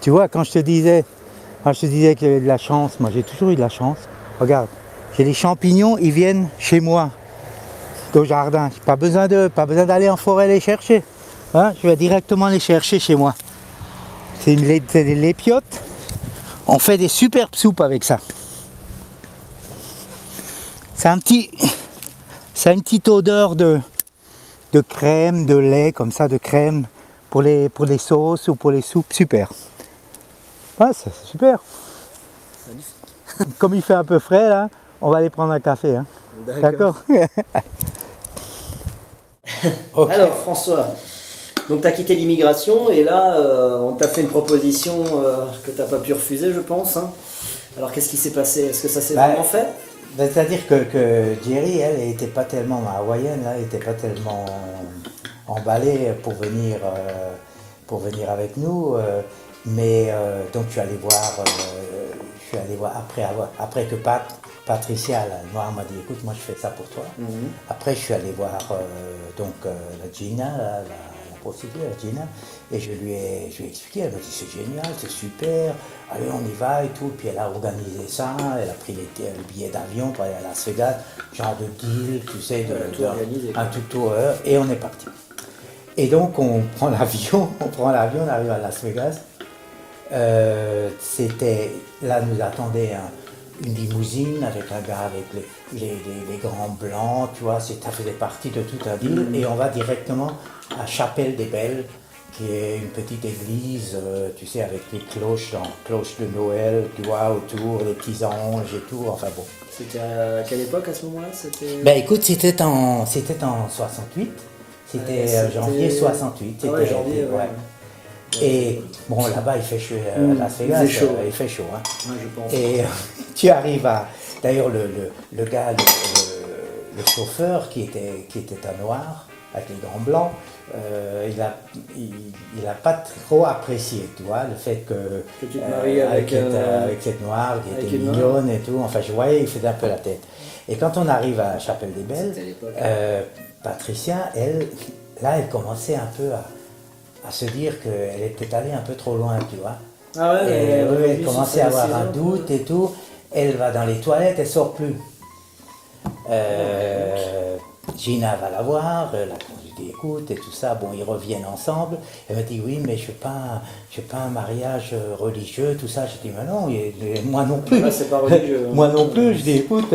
Tu vois, quand je te disais que j'avais de la chance, moi j'ai toujours eu de la chance. Regarde, j'ai les champignons, ils viennent chez moi, au jardin. Pas besoin d'aller en forêt les chercher. Hein, je vais directement les chercher chez moi. C'est des lépiotes. On fait des superbes soupes avec ça. C'est ça a une petite odeur de crème, de lait, comme ça, de crème pour les sauces ou pour les soupes. Super. Ouais, c'est super. Comme il fait un peu frais là, on va aller prendre un café. Hein. D'accord. Okay. Alors François, donc tu as quitté l'immigration et là on t'a fait une proposition que tu n'as pas pu refuser je pense. Hein. Alors qu'est-ce qui s'est passé? Est-ce que ça s'est vraiment fait? C'est-à-dire que Jerry, elle n'était pas tellement hawaïenne, elle n'était pas tellement emballée pour venir avec nous. Donc je suis allé voir après que Patricia, la noire, m'a dit écoute, moi je fais ça pour toi. Après je suis allé voir la Gina, la prostituée, la Gina, et je lui ai expliqué, elle m'a dit c'est génial, c'est super, allez on y va et tout. Puis elle a organisé ça, elle a pris le billet d'avion pour aller à Las Vegas, genre de deal, tu sais, un tout tour, et on est parti. Et donc on prend l'avion, on arrive à Las Vegas. Là nous attendait une limousine avec un gars avec les grands blancs, tu vois, ça faisait partie de tout un deal. Et on va directement à Chapelle des Belles, qui est une petite église, tu sais, avec les cloches de Noël, tu vois, autour, les petits anges et tout, enfin bon. C'était à quelle époque à ce moment-là? Ben écoute, c'était en 68, c'était janvier 68. Ah ouais, janvier, ouais. Et bon, là-bas, il fait chaud, à Las Vegas, il fait chaud. Hein. Ouais, je pense. Et tu arrives à... D'ailleurs, le gars, le chauffeur, qui était un noir, avec les grands blancs, il a pas trop apprécié, tu vois, le fait que tu te maries avec cette noire, qui était mignonne et tout. Enfin, je voyais, il faisait un peu la tête. Et quand on arrive à Chapelle des Belles, Patricia, elle commençait un peu à se dire qu'elle était allée un peu trop loin, tu vois. Ah ouais, elle commençait à avoir un doute et tout. Elle va dans les toilettes, elle sort plus. Gina va la voir, je lui dis écoute et tout ça, bon ils reviennent ensemble. Elle me dit oui mais je veux pas un mariage religieux, tout ça. Je dis mais non, moi non plus. Ouais, c'est pas religieux. Moi non plus, je dis écoute,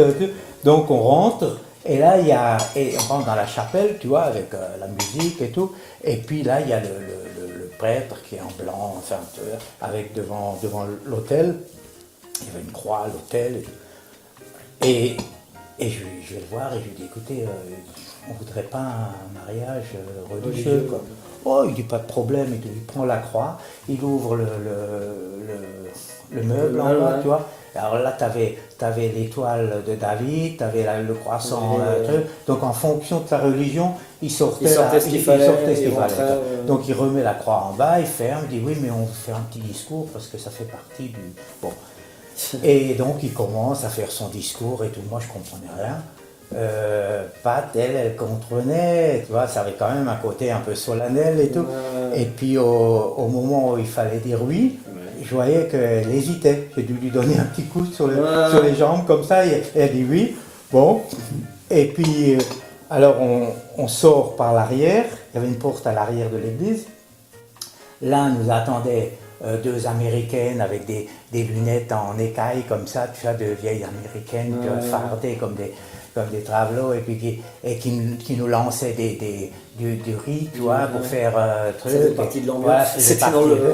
donc on rentre. Et là, on rentre dans la chapelle, tu vois, avec la musique et tout. Et puis là, il y a le prêtre qui est en blanc, enfin, avec devant l'autel. Il y avait une croix à l'autel. Et je vais le voir et je lui dis, écoutez, on ne voudrait pas un mariage religieux, quoi. Oh, il dit pas de problème, il prend la croix, il ouvre le meuble en bas, tu vois. Alors là, tu avais l'étoile de David, tu avais le croissant, donc en fonction de ta religion, il sortait ce qu'il fallait. Donc il remet la croix en bas, il ferme, il dit oui, mais on fait un petit discours parce que ça fait partie du... Bon. Et donc il commence à faire son discours et tout, moi je comprenais rien. Pat, elle comprenait, tu vois, ça avait quand même un côté un peu solennel et tout. Et puis au moment où il fallait dire oui, je voyais qu'elle hésitait. J'ai dû lui donner un petit coup sur les jambes comme ça et elle dit oui. Bon. Et puis alors on sort par l'arrière, il y avait une porte à l'arrière de l'église. Là nous attendaient deux américaines avec des lunettes en écaille comme ça, tu vois, de vieilles américaines fardées comme des travelots et puis qui nous lançaient du riz, tu vois, pour faire truc. Ça fait partie de l'ambiance, c'était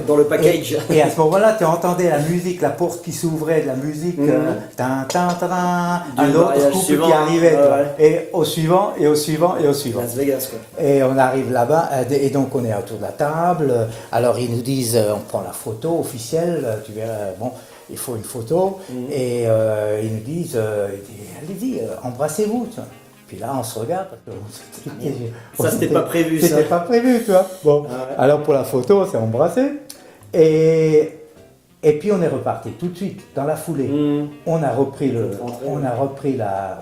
dans le package. Et à ce moment-là, tu entendais la musique, la porte qui s'ouvrait, de la musique, un autre couple qui arrivait, et au suivant, et au suivant, et au suivant. Las Vegas, quoi. Et on arrive là-bas, et donc on est autour de la table, alors ils nous disent, on prend la photo officielle, tu verras, bon, il faut une photo, et ils nous disent, allez-y, embrassez-vous, tu vois. Puis là, on se regarde, parce que ça, c'était pas prévu, ça. C'était pas prévu, tu vois. Bon, alors pour la photo, on s'est embrassé, et puis on est reparti tout de suite, dans la foulée. On a repris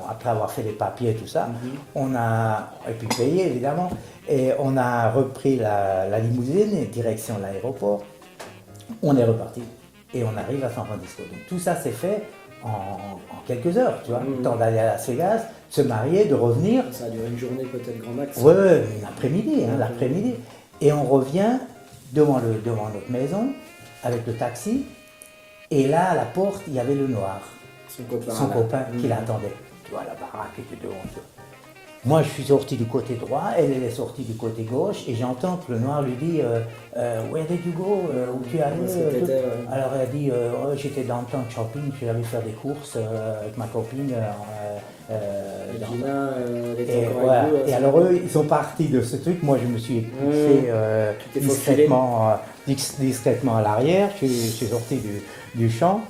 après avoir fait les papiers, tout ça, et puis payé, évidemment, et on a repris la limousine, direction l'aéroport. On est reparti et on arrive à San Francisco. Donc tout ça s'est fait en quelques heures, tu vois. Le temps d'aller à Las Vegas, de se marier, de revenir. Ça a duré une journée peut-être grand max. Ouais, l'après-midi, l'après-midi. Et on revient devant notre maison avec le taxi. Et là, à la porte, il y avait le noir. Son copain qui l'attendait. Tu vois, la baraque était devant. Moi, je suis sorti du côté droit, elle est sortie du côté gauche, et j'entends que le noir lui dit Where did you go? Où tu es allé? Alors elle dit j'étais dans le temps de shopping, je suis allé faire des courses avec ma copine. Et alors eux, ils sont partis de ce truc. Moi, je me suis poussé discrètement à l'arrière. Je suis sorti du champ.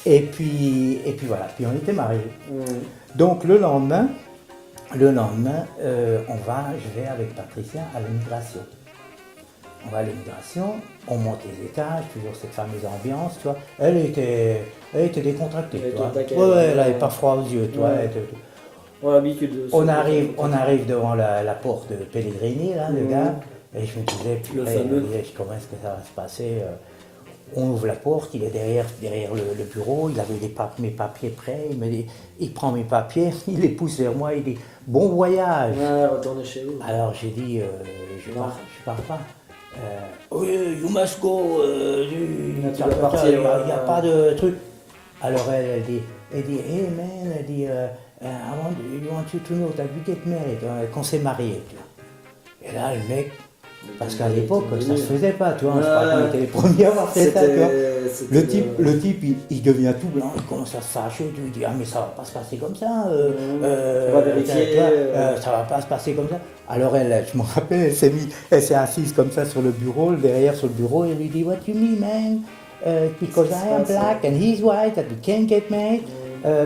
Et puis voilà. Puis on était mariés. Donc le lendemain, je vais avec Patricia à l'immigration. On va à l'immigration, on monte les étages, toujours cette fameuse ambiance, tu vois. Elle était décontractée, tu vois. Elle n'avait pas froid aux yeux, tu vois. On arrive devant la porte de Pellegrini, là, le gars, et je me disais, comment est-ce que ça va se passer? On ouvre la porte, il est derrière le bureau, il avait mes papiers prêts, il prend mes papiers, il les pousse vers moi, il dit « Bon voyage !» Retournez chez vous. Alors j'ai dit « Je pars pas. You must go, il n'y a pas de truc. » Alors elle dit « Hey man, elle dit I want you to know that we get married, qu'on s'est mariés. » Et là le mec, parce qu'à l'époque, ça ne se faisait pas, tu vois, je crois qu'on était les premiers à avoir fait ça, tu vois. Le type, il devient tout blanc, il commence à se fâcher, il dit « Ah mais ça va pas se passer comme ça, on va vérifier, ça va pas se passer comme ça. » Alors elle, je me rappelle, elle s'est assise comme ça sur le bureau, derrière sur le bureau, et elle lui dit « What you mean, man? Because I am black and he's white, that we can't get married.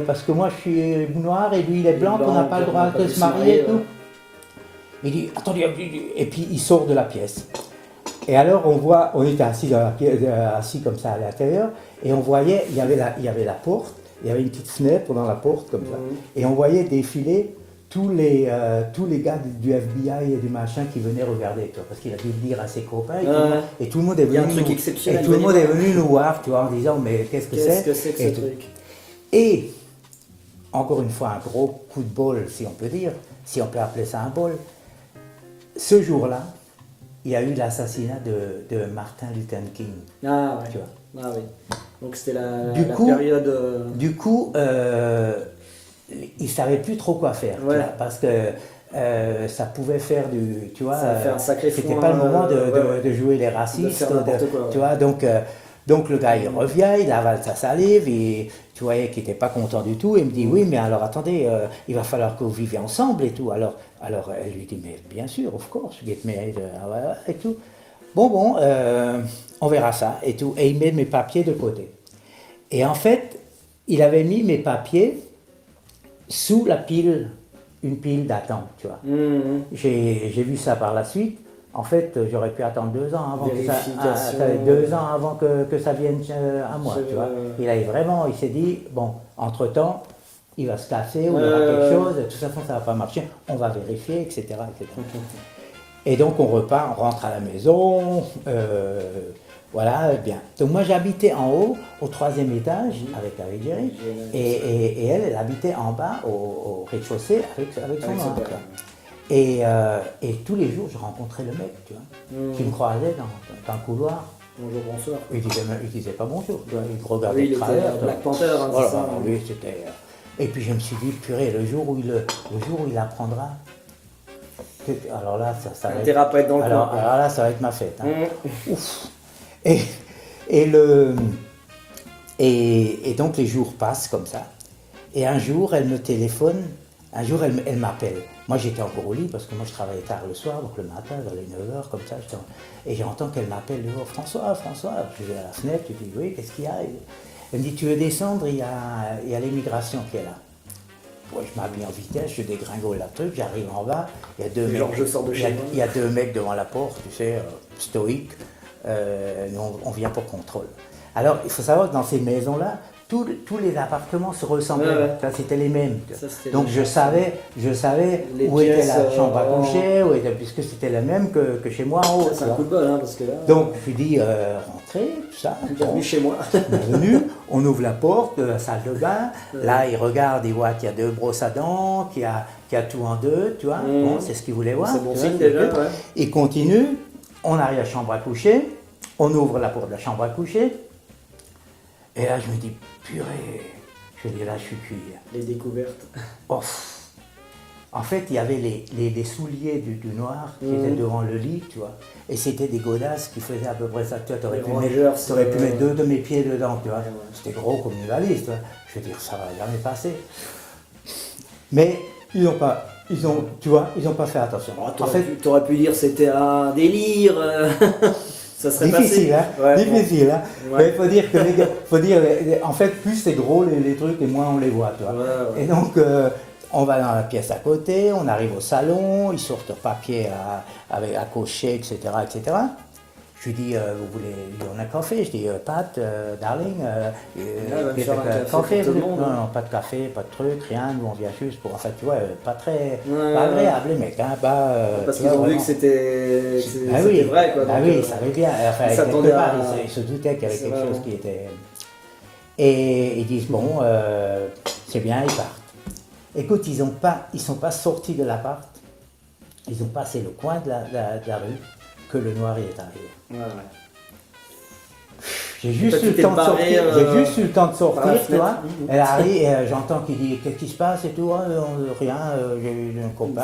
Parce que moi je suis noir et lui il est blanc, qu'on n'a pas le droit de se marier et tout. » Il dit, attendez, et puis il sort de la pièce. Et alors on était assis comme ça à l'intérieur, et on voyait, il y avait la porte, il y avait une petite fenêtre dans la porte comme ça, et on voyait défiler tous les gars du FBI et du machin qui venaient regarder, tu vois, parce qu'il a dû le dire à ses copains, et tout le monde est venu nous voir, tu vois, en disant, mais qu'est-ce que c'est ce truc? Et, encore une fois, un gros coup de bol, si on peut dire, si on peut appeler ça un bol. Ce jour-là, il y a eu l'assassinat de Martin Luther King. Ah ouais. Tu vois. Ah oui. Donc c'était la période. Du coup, il ne savait plus trop quoi faire, tu vois, parce que ça pouvait faire du, tu vois, ça fait un sacré c'était pas le moment de jouer les racistes, tu vois, donc le gars il revient, il avale sa salive, et tu voyais qu'il n'était pas content du tout, et il me dit oui mais alors attendez, il va falloir que vous viviez ensemble et tout. Alors elle lui dit mais bien sûr, of course, get married, et tout. Bon, on verra ça et tout. Et il met mes papiers de côté. Et en fait, il avait mis mes papiers sous une pile d'attente, tu vois. J'ai vu ça par la suite. En fait, j'aurais pu attendre 2 ans avant que ça vienne à moi, tu vois. Il s'est dit, bon, entre-temps, il va se casser ou il y aura quelque chose, de toute façon, ça ne va pas marcher, on va vérifier, etc. Et donc, on rentre à la maison, voilà, bien. Donc, moi, j'habitais en haut, au 3e étage, avec Jerry, et elle habitait en bas, au rez-de-chaussée, avec son oncle. Et tous les jours, je rencontrais le mec, tu vois, qui me croisait dans le couloir. Bonjour, bonsoir. Il disait pas bonjour, tu vois, il me regardait de travers. Il était Black Panther, hein, voilà, ça. Lui, c'était... Et puis je me suis dit, purée, le jour où il apprendra, alors là, ça va être... pas être dans le alors là, ça va être ma fête. Hein. Ouf. Et donc les jours passent comme ça. Et un jour, elle me téléphone. Un jour, elle m'appelle. Moi, j'étais encore au lit parce que moi, je travaillais tard le soir, donc le matin, vers les 9h, comme ça. Et j'entends qu'elle m'appelle. Oh, François. Je vais à la fenêtre, je dis oui, qu'est-ce qu'il y a? Elle me dit, tu veux descendre, il y a l'immigration qui est là. Ouais, je m'habille en vitesse, je dégringole la truc, j'arrive en bas, il y a 2 mecs. Genre, je sors de chez moi. Il y a 2 mecs devant la porte, tu sais, stoïques. On vient pour contrôle. Alors, il faut savoir que dans ces maisons-là, tous les appartements se ressemblaient. Ouais. Ça, c'était les mêmes. Ça, donc je savais où était la chambre à coucher, puisque c'était la même que chez moi en haut. C'est un coup de bol, hein, parce que là... Donc je lui dis, rentrez, tout ça. Bienvenue chez moi. Bienvenue, on ouvre la porte de la salle de bain. Là, il regarde, il voit qu'il y a 2 brosses à dents, qu'il y a tout en 2, tu vois. Bon, c'est ce qu'il voulait voir. C'est bon signe déjà, ouais. Il continue, on arrive à la chambre à coucher, on ouvre la porte de la chambre à coucher. Et là, je me dis, purée, je dis, là, je suis cuit. Les découvertes. Oh. En fait, il y avait les souliers du noir qui étaient devant le lit, tu vois. Et c'était des godasses qui faisaient à peu près ça. Tu vois, t'aurais pu mettre 2 de mes pieds dedans, tu vois. C'était gros comme une valise, tu vois. Je veux dire, ça va jamais passer. Mais ils n'ont pas fait attention. En fait, tu aurais pu dire c'était un délire. Ça serait difficile, passé. Hein, ouais, difficile, hein. Ouais. Mais il faut dire que en fait, plus c'est gros les trucs et moins on les voit, tu vois. Ouais. Et donc, on va dans la pièce à côté, on arrive au salon, ils sortent le papier à cocher, etc., etc. Je lui dis, vous voulez un café? Je dis, Pat, darling, café? Non, pas de café, pas de truc, rien, nous on vient juste pour, en fait, tu vois, pas agréable les mecs, hein, parce qu'ils ont vu que c'était vrai, quoi. Ah oui, ils savaient bien, enfin, quelque part, ils se doutaient qu'il y avait quelque chose qui était... Et ils disent, bon, c'est bien, ils partent. Écoute, ils sont pas sortis de l'appart, ils ont passé le coin de la rue, que le noir y est arrivé. Ouais. J'ai juste eu le temps de sortir, tu vois. Elle arrive et j'entends qu'il dit qu'est-ce qui se passe et tout, rien, j'ai eu un copain.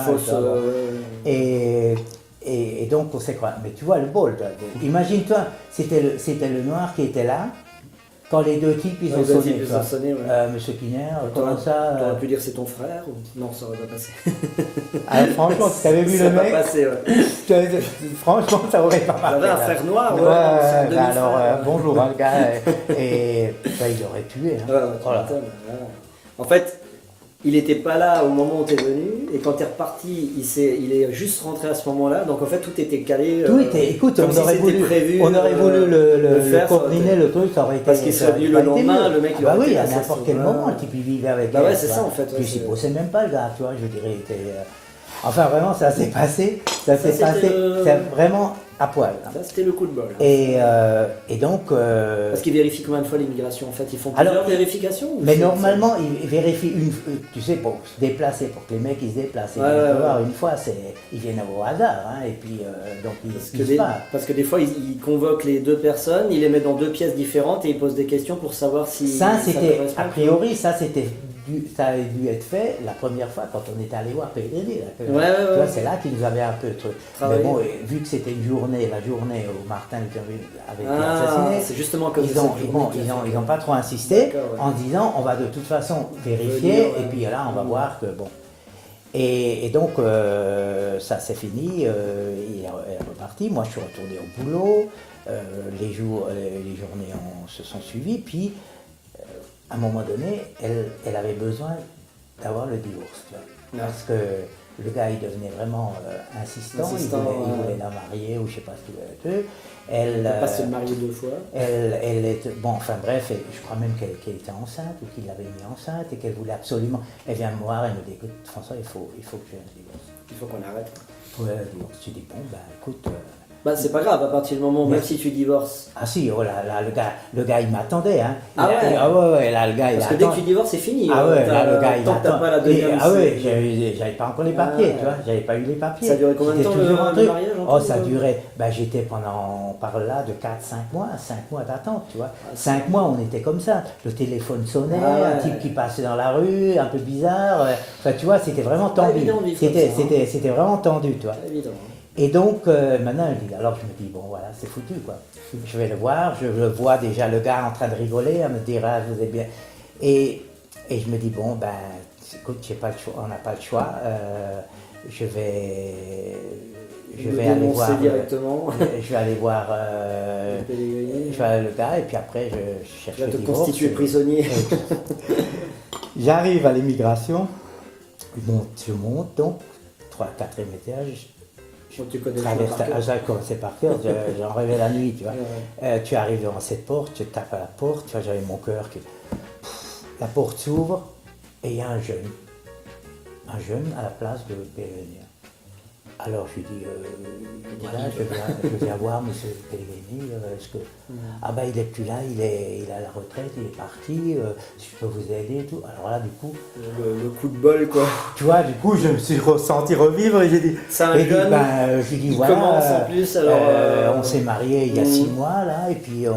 Et donc on s'est croisés. Mais tu vois le bol, imagine-toi, c'était le noir qui était là. Quand les 2 types, ils ont sonné, Monsieur Kiner, comment ça T'aurais pu dire c'est ton frère ou... Non, ça aurait pas passé. Franchement, si t'avais vu le mec, passé, franchement, ça aurait pas marché. T'avais un frère noir, alors, bonjour, le gars, et il aurait tué. Hein. Voilà. En fait, il n'était pas là au moment où tu es venu, et quand tu es reparti, il est juste rentré à ce moment-là, donc en fait tout était calé. Tout était, écoute, on aurait voulu le coordonner, le truc, ça aurait été. Parce qu'il serait venu le lendemain, le mec il aurait été. À n'importe quel moment, le type il vivait avec. Bah ouais, c'est ça en fait. Puis il bossait même pas le gars, tu vois, je dirais. Enfin, vraiment, ça s'est passé, c'est vraiment à poil. Ça, c'était le coup de bol. Et donc... Parce qu'ils vérifient combien de fois l'immigration, en fait? Ils font plusieurs vérifications? Mais normalement, ils vérifient tu sais, pour se déplacer, pour que les mecs ils se déplacent. Une fois, ils viennent au hasard, hein, et puis donc parce que des fois, ils convoquent les 2 personnes, ils les mettent dans 2 pièces différentes et ils posent des questions pour savoir si... Ça, c'était, a priori, ça a dû être fait la première fois quand on était allé voir Pellegrini. C'est là qu'ils nous avaient un peu truc. Mais bon, vu que c'était la journée où Martin Luther avait été assassiné, c'est justement comme ils n'ont pas trop insisté en disant on va de toute façon vérifier et puis là on va voir que bon. Et donc ça c'est fini, il est reparti, moi je suis retourné au boulot, les journées se sont suivies, puis à un moment donné, elle avait besoin d'avoir le divorce, tu vois, parce que le gars il devenait vraiment insistant, il voulait la marier ou je sais pas ce qu'il voulait. Elle n'a pas se marier 2 fois. Elle est, bon, enfin bref, je crois même qu'elle était enceinte ou qu'il l'avait mis enceinte et qu'elle voulait absolument. Elle vient me voir, elle me dit écoute François, il faut que j'ai un divorce. Il faut qu'on arrête. Ouais, divorce. Tu dis bon, ben écoute. C'est pas grave à partir du moment, même si tu divorces. Ah si, oh là, le gars il m'attendait, hein. Là le gars il Parce que dès que tu divorces c'est fini. Ah ouais, là le gars il attend. T'as pas la deuxième. J'avais pas encore les papiers, tu vois, j'avais pas eu les papiers. Ça a duré combien de temps le mariage? Ça durait, j'étais par là de 4-5 mois, 5 mois d'attente, tu vois. 5 mois on était comme ça, le téléphone sonnait, un type qui passait dans la rue, un peu bizarre, enfin tu vois, c'était vraiment tendu. C'était vraiment tendu, tu vois. Et donc, maintenant, alors je me dis, bon voilà, c'est foutu quoi. Je vais le voir, je le vois déjà le gars en train de rigoler, à me dire, ah, vous êtes bien. Et je me dis, bon, écoute, j'ai pas le choix, on n'a pas le choix, je vais aller voir. Directement. Je vais aller voir le gars, et puis après, je cherche le divorce. Tu vas te constituer prisonnier. J'arrive à l'immigration, je monte donc, 3-4e étage. Tu connais j'ai commencé par cœur, j'en rêvais la nuit, tu vois. Tu arrives devant cette porte, tu tapes à la porte, tu vois, j'avais mon cœur qui... la porte s'ouvre et il y a un jeune à la place de Pellegrini. Alors je lui dis, voilà, je viens voir M. Pellegrini, est-ce que... Ah ben il n'est plus là, il est à la retraite, il est parti, si je peux vous aider et tout. Alors là du coup... Le coup de bol quoi. Tu vois, du coup je me suis ressenti revivre et j'ai dit... C'est un jeune, j'ai dit, il voilà, commence en plus alors... on s'est mariés il y a 6 mois là, et puis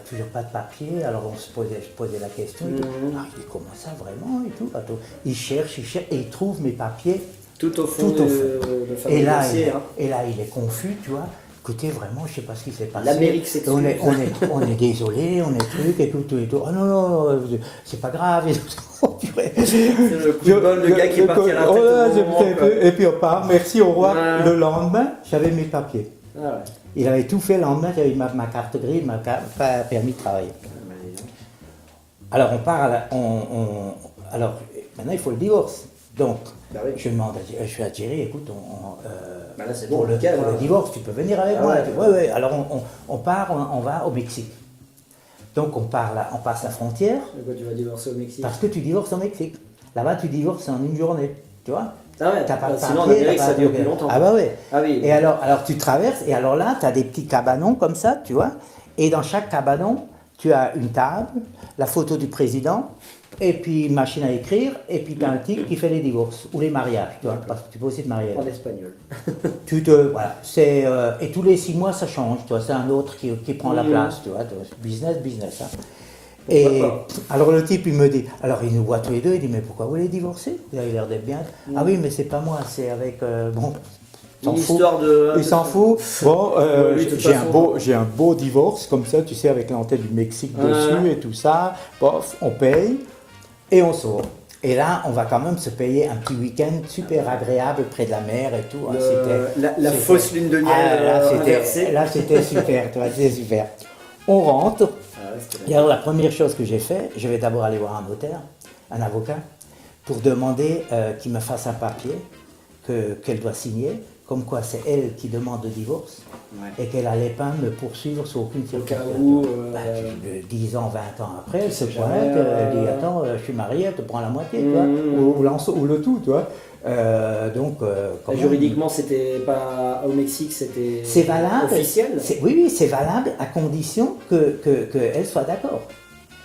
toujours pas de papier, alors je posais la question et tout. Ah, il dit, comment ça vraiment et tout. Attends, il cherche et il trouve mes papiers. Tout au fond. Et là, il est confus, tu vois. Écoutez, vraiment, je ne sais pas ce qui s'est passé. L'Amérique s'excuse. On est désolé, on est truc et tout. Oh non, c'est pas grave. C'est le coup de bol, le gars qui est parti à la tête. Et puis on part, merci, au revoir. Le lendemain, j'avais mes papiers. Ah ouais. Il avait tout fait le lendemain, j'avais ma carte grise, ma permis de travailler. Alors on part alors maintenant il faut le divorce. Donc oui. je suis à Thierry, écoute, là, c'est bon, pour le divorce, tu peux venir avec moi. Ouais. Alors on part, on va au Mexique. Donc on passe la frontière. Pourquoi tu vas divorcer au Mexique? Parce que tu divorces au Mexique. Là-bas tu divorces en une journée, tu vois. Ah ouais, t'as pas de sinon en papier, Amérique ça dure plus longtemps. Ah bah ouais. Ah oui. Et alors tu traverses, et alors là tu as des petits cabanons comme ça, tu vois. Et dans chaque cabanon, tu as une table, la photo du président, et puis une machine à écrire, et puis tu as un type qui fait les divorces, ou les mariages, tu vois, parce que tu peux aussi te marier. En espagnol. Voilà, et tous les 6 mois ça change, tu vois, c'est un autre qui prend la place, tu vois, business. Hein. Et alors le type il me dit, alors il nous voit tous les deux, il dit mais pourquoi vous voulez divorcer? Il a l'air d'être bien. Ah oui mais c'est pas moi, c'est avec une histoire de... Il s'en fout. Bon, j'ai un beau divorce comme ça, tu sais, avec l'antenne du Mexique dessus et tout ça. Bof, on paye et on sort. Et là, on va quand même se payer un petit week-end super agréable près de la mer et tout. La fausse lune de miel là, c'était super, tu vois, c'était super. On rentre. Et alors, la première chose que j'ai fait, je vais d'abord aller voir un notaire, un avocat, pour demander qu'il me fasse un papier qu'elle doit signer, comme quoi c'est elle qui demande le divorce, et qu'elle n'allait pas me poursuivre sur aucune circonstance. 10 ans, 20 ans après, elle se pointe, elle dit attends, je suis mariée, elle te prend la moitié, tu vois, ou le tout, tu vois. Juridiquement, c'était pas au Mexique, c'est valable, officiel. Oui, c'est valable à condition qu'elle soit d'accord.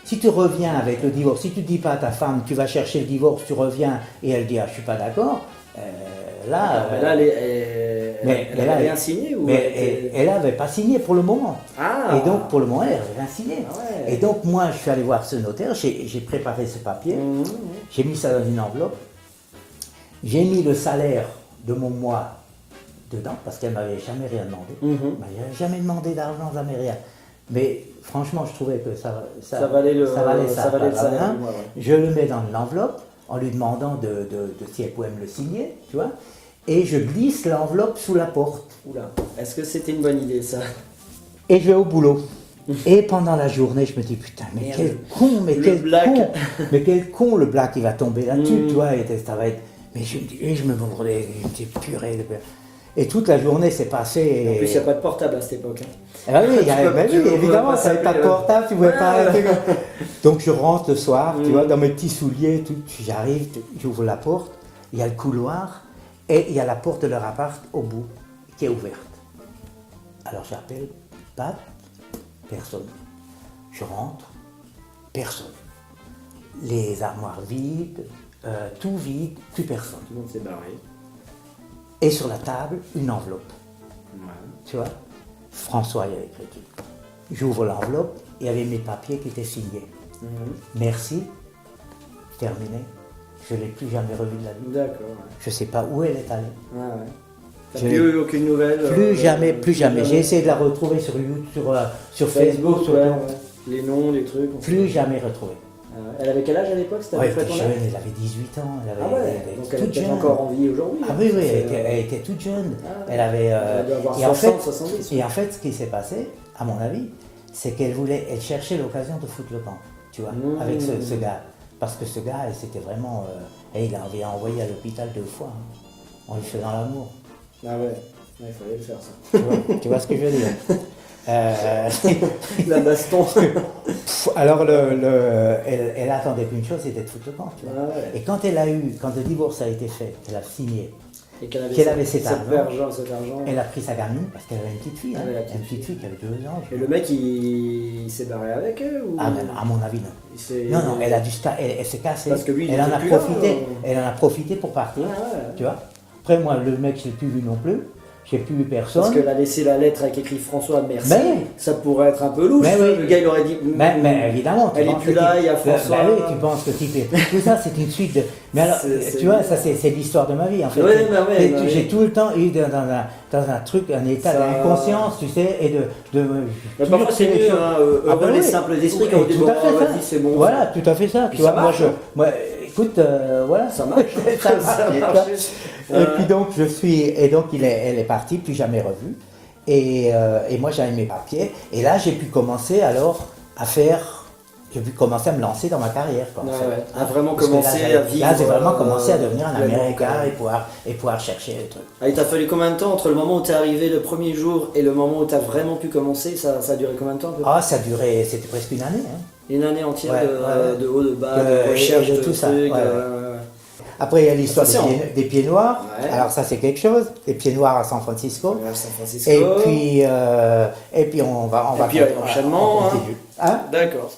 Si tu reviens avec le divorce, si tu ne dis pas à ta femme, tu vas chercher le divorce, tu reviens et elle dit ah je suis pas d'accord, là. Elle n'avait rien signé ou elle n'avait pas signé pour le moment. Et donc pour le moment elle n'avait rien signé. Et donc moi je suis allé voir ce notaire, j'ai préparé ce papier, j'ai mis ça dans une enveloppe. J'ai mis le salaire de mon mois dedans, parce qu'elle ne m'avait jamais rien demandé. Elle ne m'avait jamais demandé d'argent, jamais rien. Mais franchement, je trouvais que ça valait ça. Je le mets dans l'enveloppe, en lui demandant de si elle pouvait me le signer, tu vois. Et je glisse l'enveloppe sous la porte. Oula, est-ce que c'était une bonne idée, ça? Et je vais au boulot. Et pendant la journée, je me dis, putain, mais quel con, mais quel con, le black, il va tomber là-dessus, tu vois, et ça va être... Mais je me demandais, j'étais purée. Et toute la journée s'est passée. En plus, il n'y a pas de portable à cette époque. Ah oui, évidemment, ça n'avait pas de portable, tu ne pouvais pas arrêter. Donc je rentre le soir, tu vois, dans mes petits souliers, j'arrive, j'ouvre la porte, il y a le couloir, et il y a la porte de leur appart au bout, qui est ouverte. Alors j'appelle, pas personne. Je rentre, personne. Les armoires vides. Tout vide, plus personne. Tout le monde s'est barré. Et sur la table, une enveloppe. Tu vois, François y a écrit tout. J'ouvre l'enveloppe, il y avait mes papiers qui étaient signés. Merci, terminé. Je ne l'ai plus jamais revu de la vie. D'accord. Je ne sais pas où elle est allée. T'as plus eu aucune nouvelle? Plus jamais. J'ai essayé de la retrouver sur YouTube, sur Facebook, les noms, les trucs. Plus jamais retrouvée. Elle avait quel age à l'époque? Elle était jeune, elle avait 18 ans. Donc elle était encore en vie aujourd'hui. Ah oui, elle était toute jeune. Elle doit avoir 60, 70. Et en fait, ce qui s'est passé, à mon avis, c'est qu'elle cherchait l'occasion de foutre le camp, tu vois, avec ce gars. Parce que ce gars, c'était vraiment... il avait envoyé à l'hôpital 2 fois, en lui faisant l'amour. Ah ouais, il fallait le faire ça. Tu vois ce que je veux dire? La baston. Alors, elle attendait qu'une chose, c'était de foutre le camp. Tu vois. Ah ouais. Et quand le divorce a été fait, elle a signé, et qu'elle avait cet argent, elle a pris sa gamine, parce qu'elle avait une petite fille, une petite fille qui avait 2 ans. Et le mec, il s'est barré avec elle ou... Ah, ben, à mon avis, non. Non, elle s'est cassée. Parce que lui, elle en a profité pour partir, tu vois. Après, moi, le mec, je ne l'ai plus vu non plus. J'ai plus vu personne. Parce qu'elle a laissé la lettre avec écrit François, merci. Ça pourrait être un peu louche. Le gars, il aurait dit. Mais évidemment. Elle est plus là, il y a François. Oui, tu penses que tout ça, c'est une suite de. Mais alors, tu vois, ça, c'est l'histoire de ma vie, en fait. J'ai tout le temps eu dans un truc, un état d'inconscience, tu sais, et de. Parfois, c'est mieux, heureux les simples d'esprit, quand on dit, c'est bon. Voilà, tout à fait ça. Tu vois, moi, écoute, voilà. Ça marche. Ça marche. Et puis donc elle est partie, plus jamais revue. Et moi j'avais mes papiers. Et là j'ai pu commencer à me lancer dans ma carrière. Quoi, à vraiment commencer à vivre. Là j'ai vraiment commencé à devenir un Américain et pouvoir chercher les trucs. Il t'a fallu combien de temps entre le moment où t'es arrivé le premier jour et le moment où t'as vraiment pu commencer? Ça a duré combien de temps? Ça a duré, c'était presque une année. Hein. Une année entière de haut, de bas, de recherche, de tout ça. Après, il y a l'histoire des pieds noirs. Alors ça, c'est quelque chose. Les pieds noirs à San Francisco. Et puis on va. Et puis, enchaînement. On continue. D'accord.